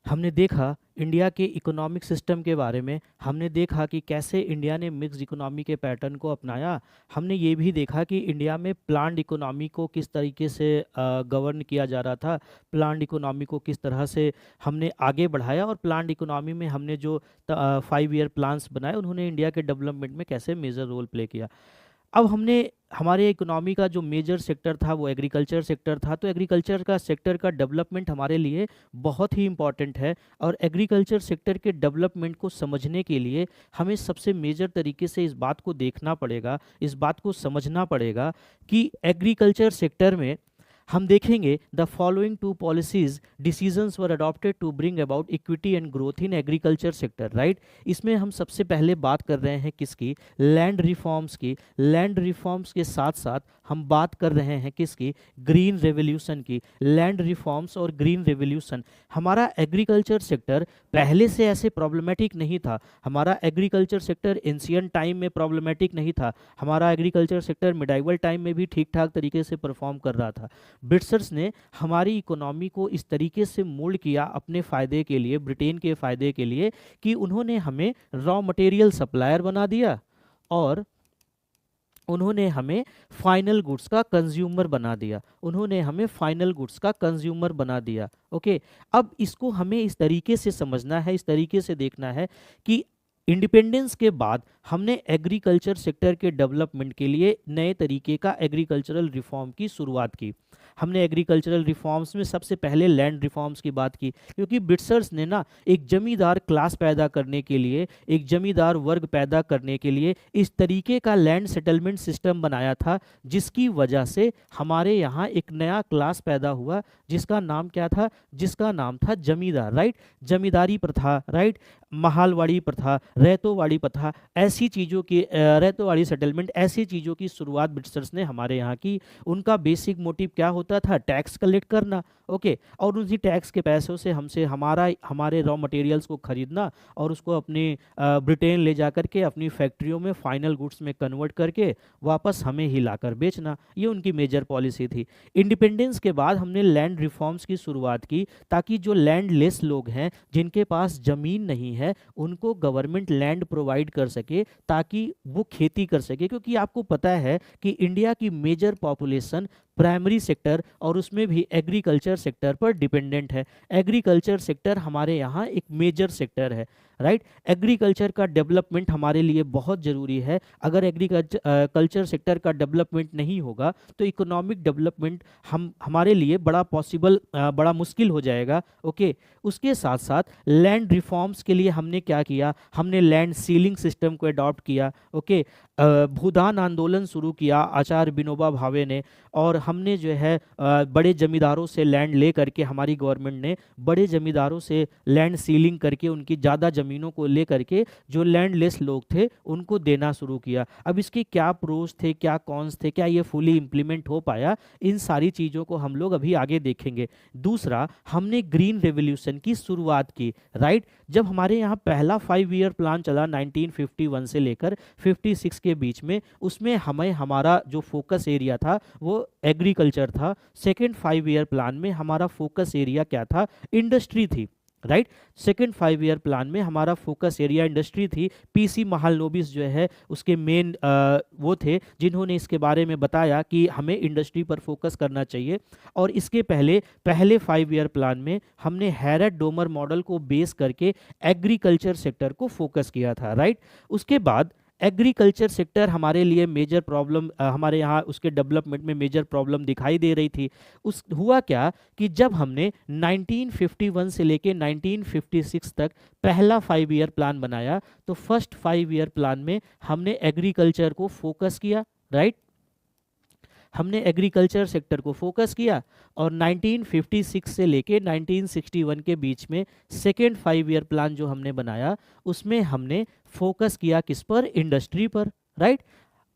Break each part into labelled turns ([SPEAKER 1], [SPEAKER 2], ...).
[SPEAKER 1] हमने देखा इंडिया के इकोनॉमिक सिस्टम के बारे में, हमने देखा कि कैसे इंडिया ने मिक्स्ड इकोनॉमी के पैटर्न को अपनाया। हमने ये भी देखा कि इंडिया में प्लान्ड इकोनॉमी को किस तरीके से गवर्न किया जा रहा था, प्लान्ड इकोनॉमी को किस तरह से हमने आगे बढ़ाया, और प्लान्ड इकोनॉमी में हमने जो 5 ईयर प्लान्स बनाए उन्होंने इंडिया के डेवलपमेंट में कैसे मेजर रोल प्ले किया। अब हमने हमारे इकोनॉमी का जो मेजर सेक्टर था वो एग्रीकल्चर सेक्टर था, तो एग्रीकल्चर का सेक्टर का डेवलपमेंट हमारे लिए बहुत ही इम्पॉर्टेंट है। और एग्रीकल्चर सेक्टर के डेवलपमेंट को समझने के लिए हमें सबसे मेजर तरीके से इस बात को देखना पड़ेगा, इस बात को समझना पड़ेगा कि एग्रीकल्चर सेक्टर में हम देखेंगे the following two policies decisions were adopted to bring about equity and growth in agriculture sector, right. इसमें हम सबसे पहले बात कर रहे हैं किसकी, लैंड रिफॉर्म्स की। लैंड रिफॉर्म्स के साथ साथ हम बात कर रहे हैं किसकी, ग्रीन रेवोल्यूशन की। लैंड रिफॉर्म्स और ग्रीन रेवोल्यूशन। हमारा एग्रीकल्चर सेक्टर पहले से ऐसे प्रॉब्लमेटिक नहीं था, हमारा एग्रीकल्चर सेक्टर एंशियंट टाइम में प्रॉब्लमेटिक नहीं था, हमारा एग्रीकल्चर सेक्टर मिडाइवल टाइम में भी ठीक ठाक तरीके से परफॉर्म कर रहा था। ब्रिटिशर्स ने हमारी इकोनॉमी को इस तरीके से मोल्ड किया अपने फ़ायदे के लिए, ब्रिटेन के फ़ायदे के लिए, कि उन्होंने हमें रॉ मटेरियल सप्लायर बना दिया और उन्होंने हमें फाइनल गुड्स का कंज्यूमर बना दिया, उन्होंने हमें फाइनल गुड्स का कंज्यूमर बना दिया। ओके, अब इसको हमें इस तरीके से समझना है, इस तरीके से देखना है कि इंडिपेंडेंस के बाद हमने एग्रीकल्चर सेक्टर के डेवलपमेंट के लिए नए तरीके का एग्रीकल्चरल रिफॉर्म की शुरुआत की। हमने एग्रीकल्चरल रिफॉर्म्स में सबसे पहले लैंड रिफॉर्म्स की बात की, क्योंकि ब्रिटिशर्स ने ना एक जमींदार क्लास पैदा करने के लिए, एक जमींदार वर्ग पैदा करने के लिए इस तरीके का लैंड सेटलमेंट सिस्टम बनाया था, जिसकी वजह से हमारे यहाँ एक नया क्लास पैदा हुआ जिसका नाम क्या था, जिसका नाम था जमींदार, राइट। जमींदारी प्रथा, राइट, महालवाड़ी प्रथा, रैतोवाड़ी प्रथा, ऐसी चीज़ों की रैतोवाड़ी सेटलमेंट, ऐसी चीज़ों की शुरुआत ब्रिटिशर्स ने हमारे यहाँ की। उनका बेसिक मोटिव क्या होता था, टैक्स कलेक्ट करना, ओके, और उसी टैक्स के पैसों से हमसे हमारे रॉ मटेरियल्स को खरीदना और उसको अपने ब्रिटेन ले जा करके अपनी फैक्ट्रियों में फाइनल गुड्स में कन्वर्ट करके वापस हमें ही लाकर बेचना। ये उनकी मेजर पॉलिसी थी। इंडिपेंडेंस के बाद हमने लैंड रिफॉर्म्स की शुरुआत की, ताकि जो लैंडलेस लोग हैं, जिनके पास ज़मीन नहीं है, उनको गवर्नमेंट लैंड प्रोवाइड कर सके ताकि वो खेती कर सके। क्योंकि आपको पता है कि इंडिया की मेजर पॉपुलेशन प्राइमरी सेक्टर और उसमें भी एग्रीकल्चर सेक्टर पर डिपेंडेंट है। एग्रीकल्चर सेक्टर हमारे यहाँ एक मेजर सेक्टर है, राइट। एग्रीकल्चर का डेवलपमेंट हमारे लिए बहुत ज़रूरी है। अगर कल्चर सेक्टर का डेवलपमेंट नहीं होगा तो इकोनॉमिक डेवलपमेंट हमारे लिए बड़ा मुश्किल हो जाएगा। ओके, उसके साथ साथ लैंड रिफॉर्म्स के लिए हमने क्या किया, हमने लैंड सीलिंग सिस्टम को अडॉप्ट किया। ओके, भूदान आंदोलन शुरू किया आचार्य विनोबा भावे ने, और हमने जो है बड़े जमींदारों से लैंड ले करके, हमारी गवर्नमेंट ने बड़े जमींदारों से लैंड सीलिंग करके उनकी ज़्यादा ज़मीनों को ले करके जो लैंडलेस लोग थे उनको देना शुरू किया। अब इसके क्या प्रोज थे, क्या कॉन्स थे, क्या ये फुली इम्प्लीमेंट हो पाया, इन सारी चीज़ों को हम लोग अभी आगे देखेंगे। दूसरा, हमने ग्रीन रेवोल्यूशन की शुरुआत की, राइट। जब हमारे यहाँ पहला 5 ईयर प्लान चला 1951 से लेकर 56 के बीच में, उसमें हमारा जो फोकस एरिया था वो एग्रीकल्चर था। सेकेंड 5 ईयर प्लान में हमारा फोकस एरिया क्या था, इंडस्ट्री थी, राइट। सेकेंड 5 ईयर प्लान में हमारा फोकस एरिया इंडस्ट्री थी। पीसी महालनोबिस जो है उसके मेन वो थे जिन्होंने इसके बारे में बताया कि हमें इंडस्ट्री पर फोकस करना चाहिए। और इसके पहले 5 ईयर प्लान में हमने हैरेट डोमर मॉडल को बेस करके एग्रीकल्चर सेक्टर को फोकस किया था, राइट। उसके बाद एग्रीकल्चर सेक्टर हमारे लिए मेजर प्रॉब्लम, हमारे यहाँ उसके डेवलपमेंट में मेजर प्रॉब्लम दिखाई दे रही थी। हुआ क्या कि जब हमने 1951 से लेके 1956 तक पहला 5 ईयर प्लान बनाया, तो फर्स्ट 5 ईयर प्लान में हमने एग्रीकल्चर को फोकस किया, राइट। हमने एग्रीकल्चर सेक्टर को फोकस किया, और 1956 से लेके 1961 के बीच में सेकेंड 5 ईयर प्लान जो हमने बनाया उसमें हमने फोकस किया किस पर, इंडस्ट्री पर, राइट।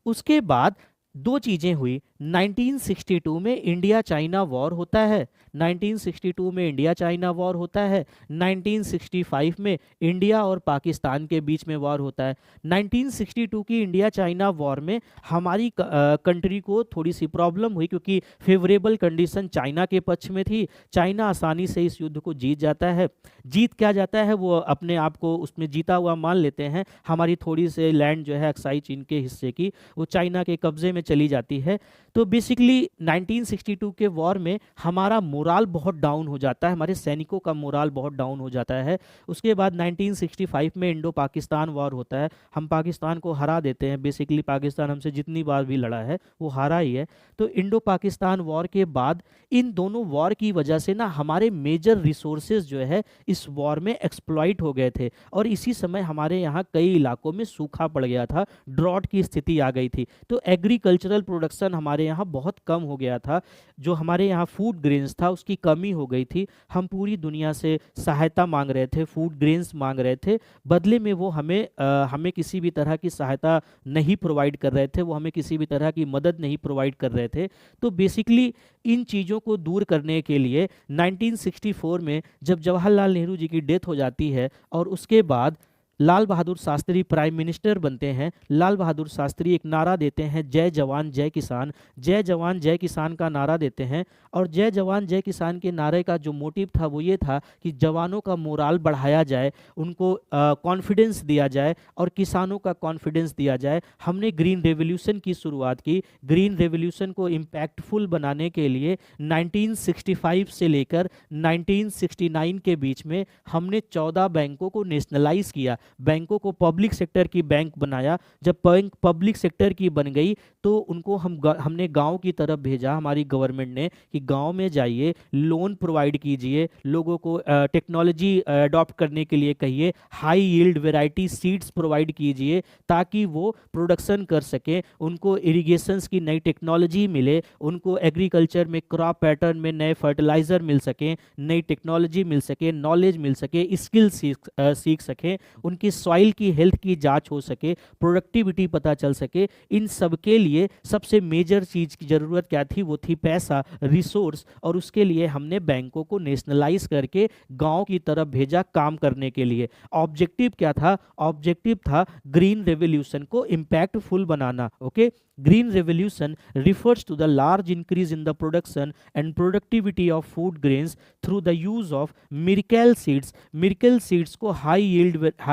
[SPEAKER 1] उसके बाद दो चीज़ें हुई। 1962 में इंडिया चाइना वॉर होता है, 1962 में इंडिया चाइना वॉर होता है, 1965 में इंडिया और पाकिस्तान के बीच में वॉर होता है। 1962 की इंडिया चाइना वॉर में हमारी कंट्री को थोड़ी सी प्रॉब्लम हुई, क्योंकि फेवरेबल कंडीशन चाइना के पक्ष में थी। चाइना आसानी से इस युद्ध को जीत जाता है। जीत क्या जाता है, वो अपने आप को उसमें जीता हुआ मान लेते हैं। हमारी थोड़ी से लैंड जो है अक्साई चीन के हिस्से की, वो चाइना के कब्जे में चली जाती है। तो बेसिकली 1962 के वॉर में हमारा मोराल बहुत डाउन हो जाता है, हमारे सैनिकों का मोराल बहुत डाउन हो जाता है। उसके बाद 1965 में इंडो पाकिस्तान वॉर होता है, हम पाकिस्तान को हरा देते हैं। बेसिकली पाकिस्तान हमसे जितनी बार भी लड़ा है वो हारा ही है। तो इंडो पाकिस्तान वॉर के बाद इन दोनों वॉर की वजह से ना हमारे मेजर रिसोर्सेज जो है इस वॉर में एक्सप्लॉइट हो गए थे, और इसी समय हमारे यहाँ कई इलाकों में सूखा पड़ गया था, ड्रॉट की स्थिति आ गई थी। तो एग्रीकल्चरल प्रोडक्शन हमारे यहाँ बहुत कम हो गया था, जो हमारे यहाँ फूड ग्रेन्स था उसकी कमी हो गई थी। हम पूरी दुनिया से सहायता मांग रहे थे, फूड ग्रेन्स मांग रहे थे, बदले में वो हमें किसी भी तरह की सहायता नहीं प्रोवाइड कर रहे थे, वो हमें किसी भी तरह की मदद नहीं प्रोवाइड कर रहे थे। तो बेसिकली इन चीज़ों को दूर करने के लिए 1964 में जब जवाहरलाल नेहरू जी की डेथ हो जाती है और उसके बाद लाल बहादुर शास्त्री प्राइम मिनिस्टर बनते हैं, लाल बहादुर शास्त्री एक नारा देते हैं, जय जवान जय किसान। जय जवान जय किसान का नारा देते हैं, और जय जवान जय किसान के नारे का जो मोटिव था वो ये था कि जवानों का मोराल बढ़ाया जाए, उनको कॉन्फिडेंस दिया जाए और किसानों का कॉन्फिडेंस दिया जाए। हमने ग्रीन रेवोल्यूशन की शुरुआत की। ग्रीन रेवोल्यूशन को इम्पैक्टफुल बनाने के लिए 1965 से लेकर 1969 के बीच में हमने 14 बैंकों को नेशनलाइज किया, बैंकों को पब्लिक सेक्टर की बैंक बनाया। जब बैंक पब्लिक सेक्टर की बन गई तो उनको हमने गांव की तरफ भेजा, हमारी गवर्नमेंट ने, कि गांव में जाइए, लोन प्रोवाइड कीजिए, लोगों को टेक्नोलॉजी अडॉप्ट करने के लिए कहिए, high yield variety seeds provide कीजिए ताकि वो प्रोडक्शन कर सकें, उनको इरिगेशंस की नई टेक्नोलॉजी मिले, उनको एग्रीकल्चर में क्रॉप पैटर्न में नए फर्टिलाइज़र मिल सकें, नई टेक्नोलॉजी मिल सके, नॉलेज मिल सके, स्किल सीख सकें, उनकी सॉइल की हेल्थ की जांच हो सके, प्रोडक्टिविटी पता चल सके। इन सब के लिए सबसे मेजर चीज़ की ज़रूरत क्या थी, वो थी पैसा, रिसोर्स, और उसके लिए हमने बैंकों को नेशनलाइज करके गांव की तरफ भेजा काम करने के लिए। ऑब्जेक्टिव क्या था, ऑब्जेक्टिव था ग्रीन रेवोल्यूशन को इम्पैक्टफुल बनाना। Okay, Green Revolution refers to the large increase in the production and productivity of food grains through the use of miracle seeds. Miracle seeds को high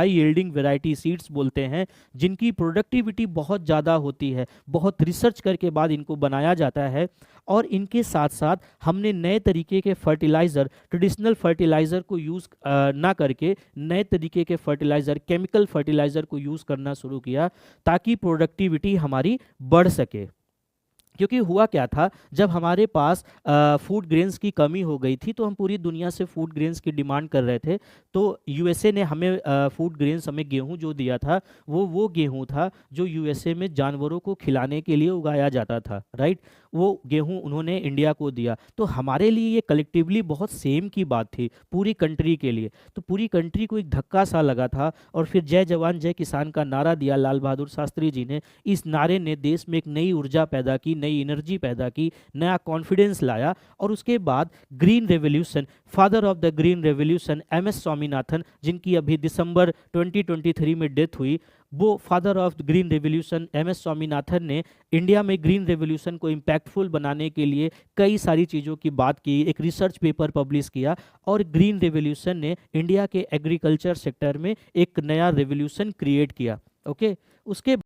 [SPEAKER 1] yielding variety seeds बोलते हैं, जिनकी productivity बहुत ज़्यादा होती है। बहुत रिसर्च करके बाद इनको बनाया जाता है, और इनके साथ साथ हमने नए तरीके के फर्टिलाइज़र, ट्रेडिशनल फर्टिलाइज़र को यूज़ ना करके नए तरीके के फर्टिलाइज़र, केमिकल फर्टिलाइज़र को यूज़ करना शुरू किया ताकि प्रोडक्टिविटी हमारी बढ़ सके। क्योंकि हुआ क्या था, जब हमारे पास फूड ग्रेन्स की कमी हो गई थी तो हम पूरी दुनिया से फूड ग्रेन्स की डिमांड कर रहे थे। तो यूएसए ने हमें फूड ग्रेन्स, हमें गेहूं जो दिया था वो गेहूं था जो यूएसए में जानवरों को खिलाने के लिए उगाया जाता था, राइट। वो गेहूं उन्होंने इंडिया को दिया, तो हमारे लिए ये कलेक्टिवली बहुत सेम की बात थी पूरी कंट्री के लिए। तो पूरी कंट्री को एक धक्का सा लगा था, और फिर जय जवान जय किसान का नारा दिया लाल बहादुर शास्त्री जी ने। इस नारे ने देश में एक नई ऊर्जा पैदा की, नई एनर्जी पैदा की, नया कॉन्फिडेंस लाया। और उसके बाद green revolution, father of the green revolution MS Swaminathan, जिनकी अभी दिसंबर 2023 में डेथ हुई, वो father of green revolution MS Swaminathan ने इंडिया में ग्रीन रेवोल्यूशन को इम्पैक्टफुल बनाने के लिए कई सारी चीज़ों की बात की, एक रिसर्च पेपर पब्लिश किया, और ग्रीन रेवोल्यूशन ने इंडिया के एग्रीकल्चर सेक्टर में एक नया रेवोल्यूशन क्रिएट किया। ओके, उसके